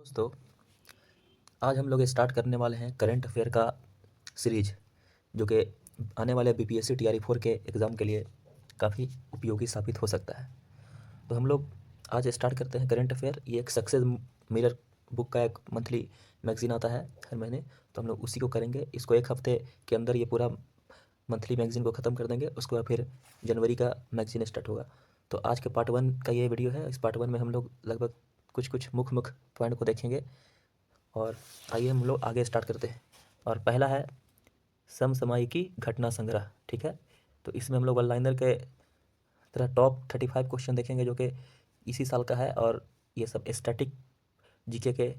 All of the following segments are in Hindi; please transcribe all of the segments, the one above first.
दोस्तों, आज हम लोग स्टार्ट करने वाले हैं करंट अफेयर का सीरीज, जो कि आने वाले बीपीएससी टीआरई 4 के एग्ज़ाम के लिए काफ़ी उपयोगी साबित हो सकता है। तो हम लोग आज स्टार्ट करते हैं करंट अफेयर। ये एक सक्सेस मिरर बुक का एक मंथली मैगज़ीन आता है हर महीने, तो हम लोग उसी को करेंगे। इसको एक हफ्ते के अंदर ये पूरा मंथली मैगज़ीन को ख़त्म कर देंगे। उसके बाद फिर जनवरी का मैगज़ीन स्टार्ट होगा। तो आज के पार्ट 1 का ये वीडियो है। इस पार्ट 1 में हम लोग लगभग कुछ मुख्य पॉइंट को देखेंगे। और आइए हम लोग आगे स्टार्ट करते हैं। और पहला है समसामयिकी घटना संग्रह। ठीक है, तो इसमें हम लोग वन लाइनर के तरह टॉप 35 क्वेश्चन देखेंगे, जो कि इसी साल का है। और ये सब स्टैटिक जीके के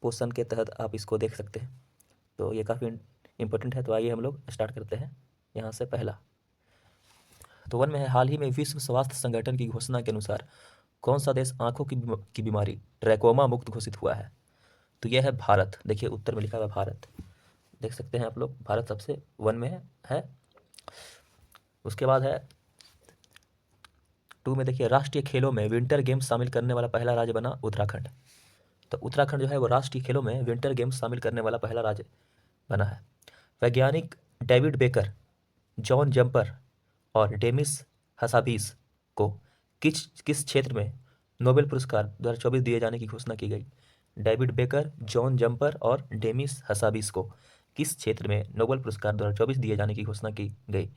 पोर्शन के तहत आप इसको देख सकते हैं, तो ये काफ़ी इम्पोर्टेंट है। तो आइए हम लोग स्टार्ट करते हैं। यहाँ से पहला तो वन में है, हाल ही में विश्व स्वास्थ्य संगठन की घोषणा के अनुसार कौन सा देश आंखों की बीमारी ट्रैकोमा मुक्त घोषित हुआ है? तो यह है भारत। देखिए उत्तर में लिखा हुआ है भारत, देख सकते हैं आप लोग। भारत सबसे वन में है। उसके बाद है 2 में, देखिए राष्ट्रीय खेलों में विंटर गेम्स शामिल करने वाला पहला राज्य बना उत्तराखंड। तो उत्तराखंड जो है वो राष्ट्रीय खेलों में विंटर गेम्स शामिल करने वाला पहला राज्य बना है। वैज्ञानिक डेविड बेकर, जॉन जंपर और डेमिस हसाबीस को किस किस क्षेत्र में नोबेल पुरस्कार 2024 दिए जाने की घोषणा की गई? डेविड बेकर, जॉन जंपर और डेमिस हसाबीस को किस क्षेत्र में नोबेल पुरस्कार 2024 दिए जाने की घोषणा की गई? तो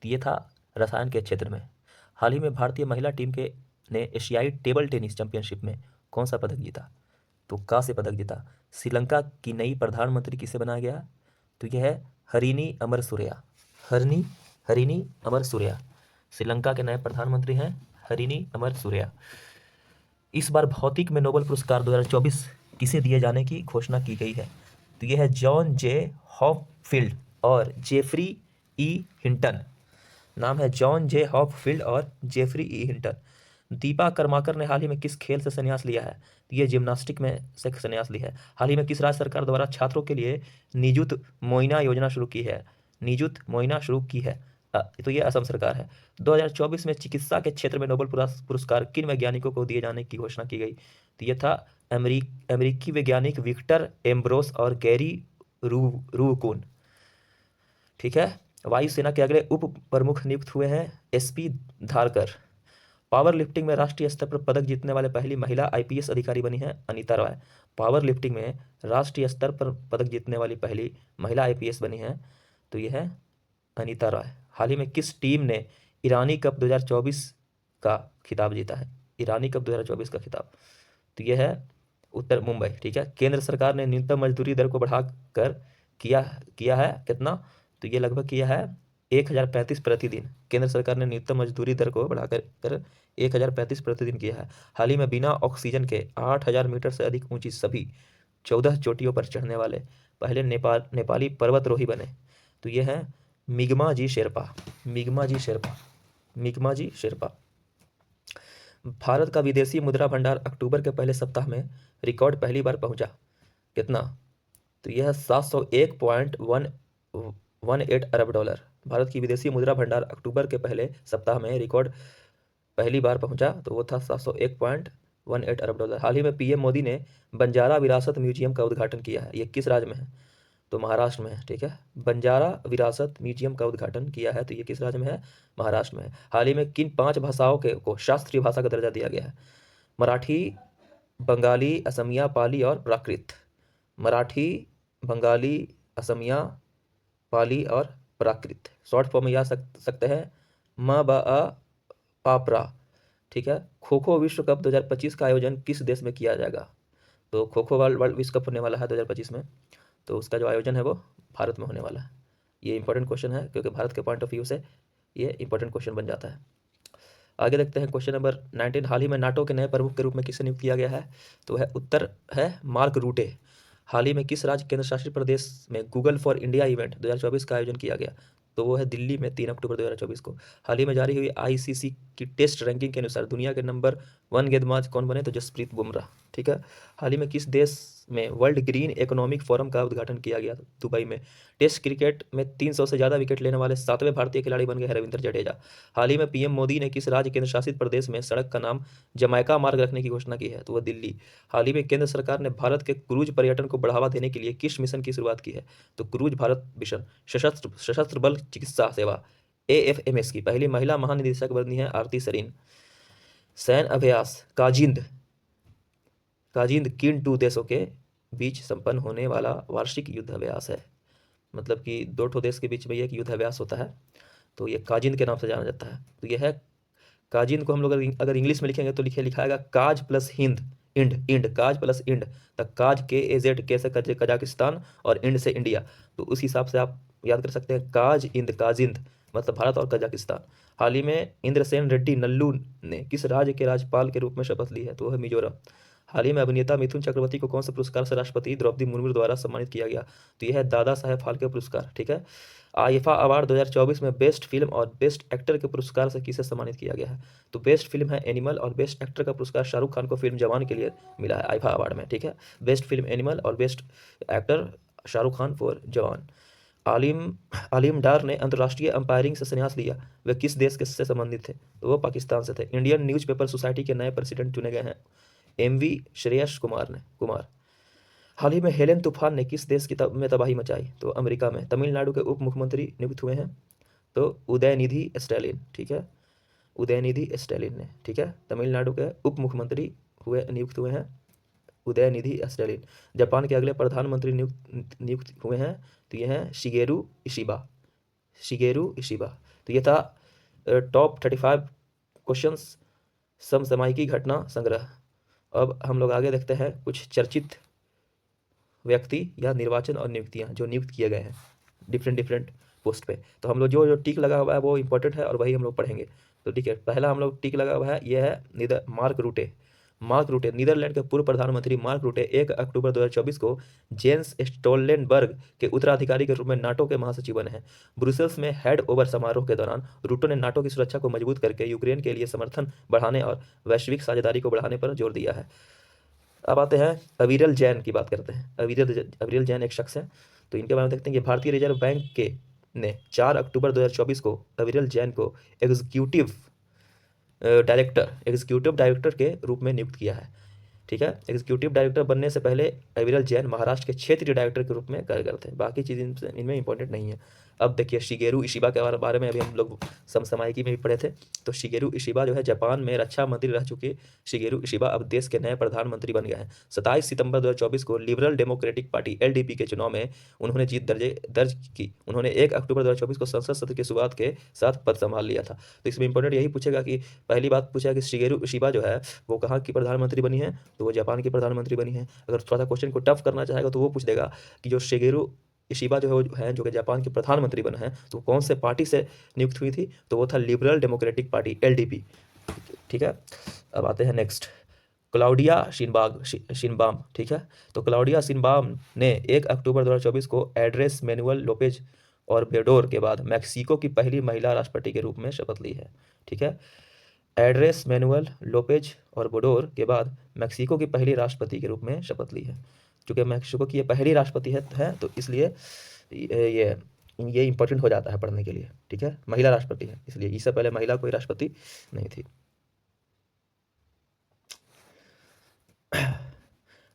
ये था रसायन के क्षेत्र में। हाल ही में भारतीय महिला टीम के ने एशियाई टेबल टेनिस चैंपियनशिप में कौन सा पदक जीता? तो कांस्य पदक जीता। श्रीलंका की नई प्रधानमंत्री किसे बनाया गया? तो यह है हरिनी अमरसूरिया। हरनी हरिनी अमरसूरिया श्रीलंका के नए प्रधानमंत्री हैं, हरिनी अमरसूरिया। इस बार भौतिक में नोबेल पुरस्कार 2024 किसे दिए जाने की घोषणा की गई है? तो यह है जॉन जे हॉपफील्ड और जेफरी ई हिंटन। नाम है जॉन जे हॉपफील्ड और जेफरी ई हिंटन। दीपा कर्माकर ने हाल ही में किस खेल से संन्यास लिया है? तो ये जिम्नास्टिक में से संन्यास ली है। हाल ही में किस राज्य सरकार द्वारा छात्रों के लिए निजुत मोइना योजना शुरू की है? निजुत मोइना शुरू की है, तो ये असम सरकार है। 2024 में चिकित्सा के क्षेत्र में नोबेल पुरस्कार किन वैज्ञानिकों को दिए जाने की घोषणा की गई? तो ये था अमेरिकी वैज्ञानिक विक्टर एम्ब्रोस और गैरी रूकुन। ठीक है। वायुसेना के अगले उप प्रमुख नियुक्त हुए हैं एसपी धारकर। पावर लिफ्टिंग में राष्ट्रीय स्तर पर पदक जीतने वाले पहली महिला आईपीएस अधिकारी बनी है अनीता रॉय। पावर लिफ्टिंग में राष्ट्रीय स्तर पर पदक जीतने वाली पहली महिला आईपीएस बनी है, तो यह है अनीता रॉय। हाल ही में किस टीम ने ईरानी कप 2024 का खिताब जीता है? ईरानी कप 2024 का खिताब, तो यह है उत्तर मुंबई। ठीक है। केंद्र सरकार ने न्यूनतम मजदूरी दर को बढ़ाकर किया है कितना? तो ये लगभग किया है 1035 प्रतिदिन। केंद्र सरकार ने न्यूनतम मजदूरी दर को बढ़ाकर 1035 प्रतिदिन किया है। हाल ही में बिना ऑक्सीजन के 8000 मीटर से अधिक ऊंची सभी 14 चोटियों पर चढ़ने वाले पहले नेपाली पर्वतरोही बने, तो ये है मिगमा जी शेरपा। मिगमा जी शेरपा। भारत का विदेशी मुद्रा भंडार अक्टूबर के पहले सप्ताह में रिकॉर्ड पहली बार पहुंचा कितना? तो यह 701.18 अरब डॉलर। भारत की विदेशी मुद्रा भंडार अक्टूबर के पहले सप्ताह में रिकॉर्ड पहली बार पहुंचा, तो वो था 701.18 अरब डॉलर। हाल ही में पीएम मोदी ने बंजारा विरासत म्यूजियम का उद्घाटन किया है। ये किस राज्य में है? तो महाराष्ट्र में है। ठीक है। बंजारा विरासत म्यूजियम का उद्घाटन किया है, तो ये किस राज्य में है? महाराष्ट्र में है। हाल ही में किन 5 भाषाओं को शास्त्रीय भाषा का दर्जा दिया गया है? मराठी, बंगाली, असमिया, पाली और प्राकृत। मराठी, बंगाली, असमिया, पाली और प्राकृत। शॉर्ट फॉर्म में याद सकते हैं म ब अ पापरा। ठीक है। खो खो विश्व कप 2025 का आयोजन किस देश में किया जाएगा? तो खो खो वर्ल्ड विश्व कप होने वाला है 2025 में, तो उसका जो आयोजन है वो भारत में होने वाला है। ये इंपॉर्टेंट क्वेश्चन है, क्योंकि भारत के पॉइंट ऑफ व्यू से ये इंपॉर्टेंट क्वेश्चन बन जाता है। आगे देखते हैं क्वेश्चन नंबर 19। हाल ही में नाटो के नए प्रमुख के रूप में किसे नियुक्त किया गया है? तो है उत्तर है मार्क रूटे। हाल ही में किस राज्य केंद्र शासित प्रदेश में गूगल फॉर इंडिया इवेंट 2024 का आयोजन किया गया? तो वो है दिल्ली में 3 अक्टूबर 2024 को। हाल ही में जारी हुई आईसीसी की टेस्ट रैंकिंग के अनुसार दुनिया के नंबर 1 गेंदबाज कौन बने? तो जसप्रीत बुमराह। ठीक है। हाल ही में किस देश में वर्ल्ड ग्रीन इकोनॉमिक फोरम का उद्घाटन किया गया? दुबई में। टेस्ट क्रिकेट में 300 से ज़्यादा विकेट लेने वाले 7वें भारतीय खिलाड़ी बन गए हैं रविंद्र जडेजा। हाल ही में पीएम मोदी ने किस राज्य केंद्र शासित प्रदेश में सड़क का नाम जमैका मार्ग रखने की घोषणा की है? तो वह दिल्ली। हाल ही में केंद्र सरकार ने भारत के क्रूज पर्यटन को बढ़ावा देने के लिए किस मिशन की शुरुआत की है? तो क्रूज भारत मिशन। सशस्त्र बल चिकित्सा सेवा AFMS की पहली महिला महानिदेशक बनी है आरती सरीन। सैन्य अभ्यास काजिंद किन 2 देशों के बीच संपन्न होने वाला वार्षिक युद्ध अभ्यास है। मतलब कि 2 ठो देश के बीच में ये एक युद्ध अभ्यास होता है, तो ये काजिंद के नाम से जाना जाता है। तो ये है काजिंद को हम लोग अगर इंग्लिश में लिखेंगे तो लिखाएगा काज प्लस हिंद इंड काज प्लस इंड। तक काज KAZ के से कजाकिस्तान और इंड से इंडिया। तो उस हिसाब से आप याद कर सकते हैं काजिंद मतलब भारत और कजाकिस्तान। हाल ही में इंद्रसेन रेड्डी नल्लू ने किस राज्य के राज्यपाल के रूप में शपथ ली है? तो वह मिजोरम। हाल ही में अभिनेता मिथुन चक्रवर्ती को कौन से पुरस्कार से राष्ट्रपति द्रौपदी मुर्मू द्वारा सम्मानित किया गया? तो यह है दादा साहेब फाल्के पुरस्कार। ठीक है। आईफा अवार्ड 2024 में बेस्ट फिल्म और बेस्ट एक्टर के पुरस्कार से किसे सम्मानित किया गया है? तो बेस्ट फिल्म है एनिमल और बेस्ट एक्टर का पुरस्कार शाहरुख खान को फिल्म जवान के लिए मिला है आईफा अवार्ड में। ठीक है। बेस्ट फिल्म एनिमल और best actor Shahrukh Khan for जवान। आलिम डार ने अंतर्राष्ट्रीय अंपायरिंग से संन्यास लिया। वे किस देश के से संबंधित थे? तो वो पाकिस्तान से थे। इंडियन न्यूज़पेपर सोसाइटी के नए प्रेसिडेंट चुने गए हैं MV श्रेयस कुमार। हाल ही में हेलेन तूफान ने किस देश की में तबाही मचाई? तो अमेरिका में। तमिलनाडु के उप मुख्यमंत्री नियुक्त हुए हैं तो उदयनिधि स्टैलिन। ठीक है। उदयनिधि स्टैलिन ने। ठीक है। तमिलनाडु के उप मुख्यमंत्री नियुक्त हुए हैं उदयनिधि स्टैलिन। जापान के अगले प्रधानमंत्री नियुक्त हुए हैं तो ये हैं शिगेरू इशिबा। तो ये था टॉप 35 क्वेश्चंस समसामयिकी घटना संग्रह। अब हम लोग आगे देखते हैं कुछ चर्चित व्यक्ति या निर्वाचन और नियुक्तियां जो नियुक्त किए गए हैं डिफरेंट पोस्ट पे। तो हम लोग जो टिक लगा हुआ है वो इंपॉर्टेंट है और वही हम लोग पढ़ेंगे। तो ठीक है, पहला हम लोग टिक लगा हुआ है ये है मार्क रूटे नीदरलैंड के पूर्व प्रधानमंत्री मार्क रूटे 1 अक्टूबर 2024 को जेंस स्टोल्टेनबर्ग के उत्तराधिकारी के रूप में नाटो के महासचिव बने हैं। ब्रुसेल्स में हेड ओवर समारोह के दौरान रूटो ने नाटो की सुरक्षा को मजबूत करके यूक्रेन के लिए समर्थन बढ़ाने और वैश्विक साझेदारी को बढ़ाने पर जोर दिया है। अब आते हैं अविरल जैन की बात करते हैं। अविरल जैन एक शख्स है, तो इनके बारे में देखते हैं कि भारतीय रिजर्व बैंक के ने 4 अक्टूबर 2024 को अविरल जैन को एग्जीक्यूटिव डायरेक्टर के रूप में नियुक्त किया है। ठीक है। एग्जीक्यूटिव डायरेक्टर बनने से पहले अविरल जैन महाराष्ट्र के क्षेत्रीय डायरेक्टर के रूप में कार्य करते हैं। बाकी चीज़ इनमें इंपॉर्टेंट नहीं है। अब देखिए शिगेरू इशिबा के बारे में अभी हम लोग समसामयिकी में भी पढ़े थे। तो शिगेरू इशिबा जो है जापान में रक्षा मंत्री रह चुके शिगेरू इशिबा अब देश के नए प्रधानमंत्री बन गए हैं। 27 सितंबर 2024 को लिबरल डेमोक्रेटिक पार्टी LDP के चुनाव में उन्होंने जीत दर्ज की। उन्होंने 1 अक्टूबर 2024 को संसद सत्र की शुरुआत के साथ पद संभाल लिया था। तो इसमें इंपॉर्टेंट यही पूछेगा कि पहली बात पूछेगा कि शिगेरू इशिबा जो है वो कहाँ की प्रधानमंत्री बनी है? तो वो जापान की प्रधानमंत्री बनी है। अगर थोड़ा सा क्वेश्चन को टफ करना चाहेगा तो वो पूछ देगा कि जो शिगेरू इशिबा जो है जो कि जापान के प्रधानमंत्री बना है तो कौन से पार्टी से नियुक्त हुई थी? तो वो था लिबरल डेमोक्रेटिक पार्टी LDP। ठीक है। अब आते हैं नेक्स्ट क्लाउडिया शिनबाम। ठीक है। तो क्लाउडिया शिनबाम ने 1 अक्टूबर 2024 को एड्रेस मैनुअल लोपेज और बेडोर के बाद मैक्सिको की पहली महिला राष्ट्रपति के रूप में शपथ ली है। ठीक है। एड्रेस मैनुअल लोपेज और बोडोर के बाद मैक्सिको की पहली राष्ट्रपति के रूप में शपथ ली है। चूँकि मैक्सिको की ये पहली राष्ट्रपति है तो इसलिए ये इंपॉर्टेंट हो जाता है पढ़ने के लिए। ठीक है। महिला राष्ट्रपति है इसलिए, इससे पहले महिला कोई राष्ट्रपति नहीं थी।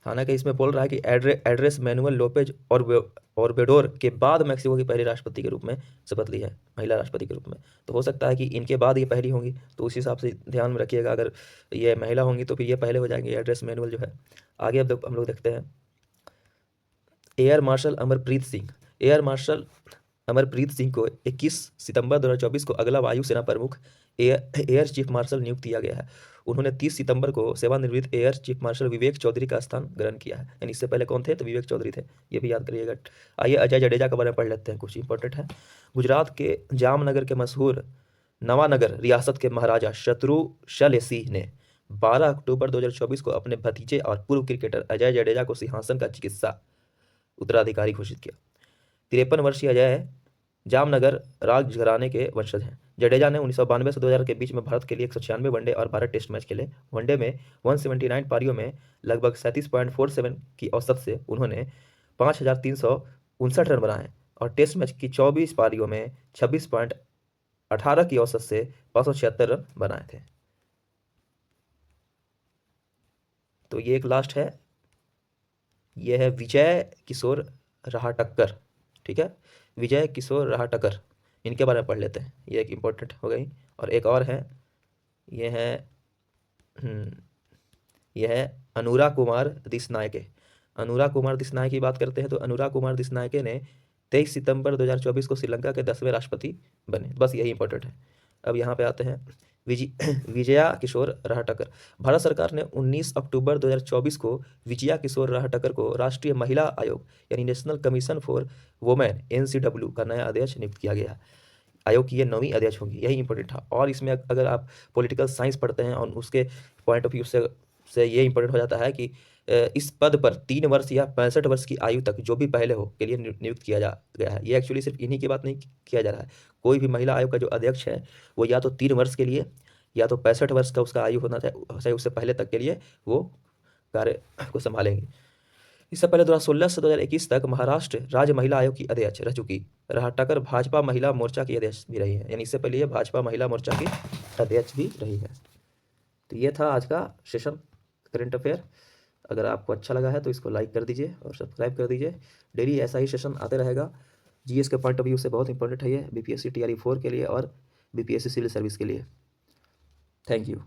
हालांकि इसमें बोल रहा है कि एड्रेस मैनुअल लोपेज और बेडोर के बाद मैक्सिको की पहली राष्ट्रपति के रूप में शपथ ली है महिला राष्ट्रपति के रूप में। तो हो सकता है कि इनके बाद ये पहली होंगी, तो उस हिसाब से ध्यान में रखिएगा। अगर ये महिला होंगी तो फिर ये पहले हो जाएंगे एड्रेस मैनुअल जो है। आगे अब हम लोग देखते हैं एयर मार्शल अमरप्रीत सिंह को 21 सितंबर 2024 को अगला वायुसेना प्रमुख एयर चीफ मार्शल नियुक्त किया गया है। उन्होंने 30 सितंबर को सेवानिवृत्त एयर चीफ मार्शल विवेक चौधरी का स्थान ग्रहण किया है। यानी इससे पहले कौन थे? तो विवेक चौधरी थे, ये भी याद करिएगा। आइए अजय जडेजा के बारे में पढ़ लेते हैं, कुछ इंपॉर्टेंट है। गुजरात के जामनगर के मशहूर नवानगर रियासत के महाराजा शत्रुशल सिंह ने 12 अक्टूबर 2024 को अपने भतीजे और पूर्व क्रिकेटर अजय जडेजा को सिंहासन का चिकित्सा उत्तराधिकारी घोषित किया। 53 वर्षीय अजय जामनगर राज घराने के वंशज हैं। जडेजा ने 1992 से 2000 के बीच में भारत के लिए 196 वनडे और 12 टेस्ट मैच खेले। वनडे में 179 पारियों में लगभग 37.47 की औसत से उन्होंने 5359 रन बनाए और टेस्ट मैच की 24 पारियों में 26.18 की औसत से 576 रन बनाए थे। तो ये एक लास्ट है, ये है विजय किशोर रहाटकर। ठीक है, विजय किशोर रहाटकर, इनके बारे में पढ़ लेते हैं, ये एक इम्पोर्टेंट हो गई। और एक और है, ये है यह है अनुराग कुमार दिसनायके। अनुराग कुमार दिसनायके की बात करते हैं तो अनुराग कुमार दिसनायके ने 23 सितंबर 2024 को श्रीलंका के 10वें राष्ट्रपति बने। बस यही इंपॉर्टेंट है। अब यहाँ पे आते हैं विजया किशोर रहाटकर। भारत सरकार ने 19 अक्टूबर 2024 को विजया किशोर रहाटकर को राष्ट्रीय महिला आयोग यानी national commission for women NCW का नया अध्यक्ष नियुक्त किया गया। आयोग की ये 9वीं अध्यक्ष होंगी, यही इंपॉर्टेंट था। और इसमें अगर आप पॉलिटिकल साइंस पढ़ते हैं और उसके पॉइंट ऑफ व्यू से ये इंपॉर्टेंट हो जाता है कि इस पद पर 3 वर्ष या 65 वर्ष की आयु तक जो भी पहले हो के लिए नियुक्त किया जा गया है। ये एक्चुअली सिर्फ इन्हीं की बात नहीं किया जा रहा है, कोई भी महिला आयोग का जो अध्यक्ष है वो या तो 3 वर्ष के लिए या तो 65 वर्ष का उसका आयु होना चाहिए, उससे पहले तक के लिए वो कार्य को संभालेंगे। इससे पहले 2016 से 2021 तक महाराष्ट्र राज्य महिला आयोग की अध्यक्ष रह चुकी रहाटकर भाजपा महिला मोर्चा की अध्यक्ष भी रही है, यानी इससे पहले ये भाजपा महिला मोर्चा की अध्यक्ष भी रही है। तो ये था आज का सेशन करंट अफेयर। अगर आपको अच्छा लगा है तो इसको लाइक कर दीजिए और सब्सक्राइब कर दीजिए। डेली ऐसा ही सेशन आते रहेगा। जीएस के पॉइंट ऑफ व्यू से बहुत इंपॉर्टेंट है ये, BPSC TRE 4 के लिए और BPSC सिविल सर्विस के लिए। Thank you.